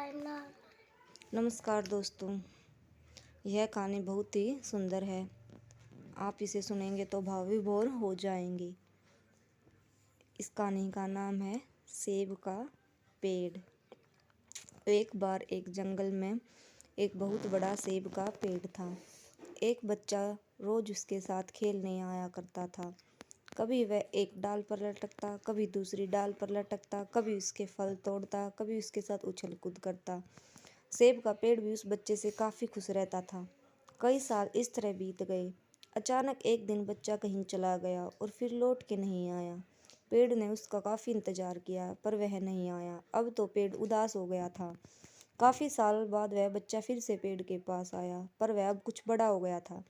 नमस्कार दोस्तों, यह कहानी बहुत ही सुंदर है। आप इसे सुनेंगे तो भाव विभोर हो जाएंगे। इस कहानी का नाम है सेब का पेड़। एक बार एक जंगल में एक बहुत बड़ा सेब का पेड़ था। एक बच्चा रोज उसके साथ खेलने आया करता था। कभी वह एक डाल पर लटकता, कभी दूसरी डाल पर लटकता, कभी उसके फल तोड़ता, कभी उसके साथ उछल कूद करता। सेब का पेड़ भी उस बच्चे से काफ़ी खुश रहता था। कई साल इस तरह बीत गए। अचानक एक दिन बच्चा कहीं चला गया और फिर लौट के नहीं आया। पेड़ ने उसका काफ़ी इंतजार किया पर वह नहीं आया। अब तो पेड़ उदास हो गया था। काफ़ी साल बाद वह बच्चा फिर से पेड़ के पास आया पर वह अब कुछ बड़ा हो गया था।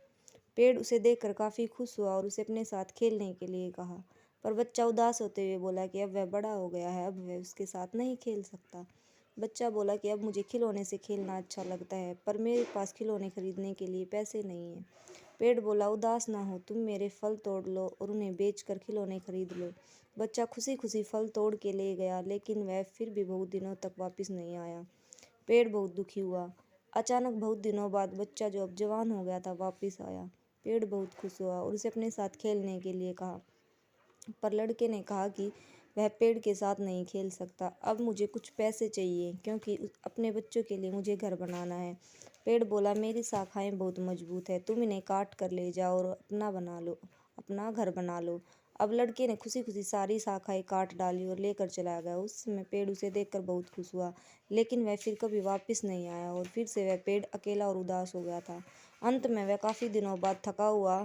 पेड़ उसे देखकर काफ़ी खुश हुआ और उसे अपने साथ खेलने के लिए कहा। पर बच्चा उदास होते हुए बोला कि अब वह बड़ा हो गया है, अब वह उसके साथ नहीं खेल सकता। बच्चा बोला कि अब मुझे खिलौने से खेलना अच्छा लगता है पर मेरे पास खिलौने खरीदने के लिए पैसे नहीं हैं। पेड़ बोला, उदास ना हो, तुम मेरे फल तोड़ लो और उन्हें बेचकर खिलौने खरीद लो। बच्चा खुशी खुशी फल तोड़ के ले गया लेकिन वह फिर भी बहुत दिनों तक वापस नहीं आया। पेड़ बहुत दुखी हुआ। अचानक बहुत दिनों बाद बच्चा जो अब जवान हो गया था वापस आया। पेड़ बहुत खुश हुआ और उसे अपने साथ खेलने के लिए कहा। पर लड़के ने कहा कि वह पेड़ के साथ नहीं खेल सकता। अब मुझे कुछ पैसे चाहिए क्योंकि अपने बच्चों के लिए मुझे घर बनाना है। पेड़ बोला, मेरी शाखाएं बहुत मजबूत है, तुम इन्हें काट कर ले जाओ और अपना घर बना लो। अब लड़के ने खुशी खुशी सारी शाखाएं काट डाली और लेकर चला गया। उस समय पेड़ उसे देखकर बहुत खुश हुआ लेकिन वह फिर कभी वापस नहीं आया और फिर से वह पेड़ अकेला और उदास हो गया था। अंत में वह काफ़ी दिनों बाद थका हुआ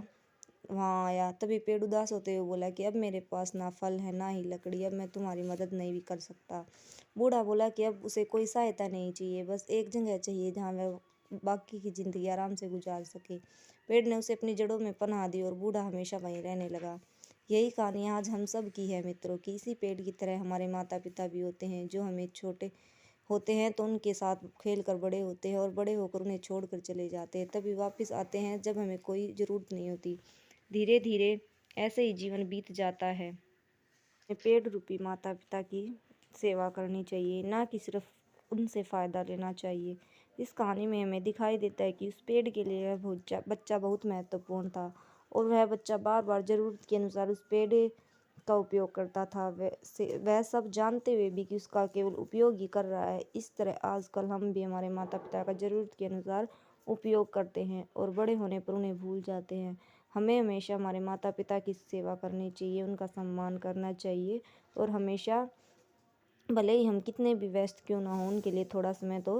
वहाँ आया। तभी पेड़ उदास होते हुए बोला कि अब मेरे पास ना फल है ना ही लकड़ी, अब मैं तुम्हारी मदद नहीं भी कर सकता। बूढ़ा बोला कि अब उसे कोई सहायता नहीं चाहिए, बस एक जगह चाहिए जहाँ वह बाकी की जिंदगी आराम से गुजार सके। पेड़ ने उसे अपनी जड़ों में पनाह दी और बूढ़ा हमेशा वहीं रहने लगा। यही कहानी आज हम सब की है मित्रों कि इसी पेड़ की तरह हमारे माता पिता भी होते हैं जो हमें छोटे होते हैं तो उनके साथ खेल कर बड़े होते हैं और बड़े होकर उन्हें छोड़ कर चले जाते हैं, तभी वापस आते हैं जब हमें कोई ज़रूरत नहीं होती। धीरे धीरे ऐसे ही जीवन बीत जाता है। पेड़ रूपी माता पिता की सेवा करनी चाहिए, ना कि सिर्फ उनसे फ़ायदा लेना चाहिए। इस कहानी में हमें दिखाई देता है कि उस पेड़ के लिए वह बच्चा बहुत महत्वपूर्ण था और वह बच्चा बार बार ज़रूरत के अनुसार उस पेड़ का उपयोग करता था। वह सब जानते हुए भी कि उसका केवल उपयोग ही कर रहा है। इस तरह आजकल हम भी हमारे माता पिता का ज़रूरत के अनुसार उपयोग करते हैं और बड़े होने पर उन्हें भूल जाते हैं। हमें हमेशा हमारे माता पिता की सेवा करनी चाहिए, उनका सम्मान करना चाहिए और हमेशा भले ही हम कितने भी व्यस्त क्यों ना हो उनके लिए थोड़ा समय तो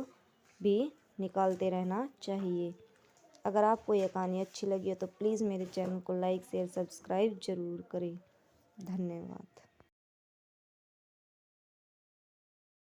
भी निकालते रहना चाहिए। अगर आपको यह कहानी अच्छी लगी हो तो प्लीज़ मेरे चैनल को लाइक शेयर सब्सक्राइब ज़रूर करें। धन्यवाद।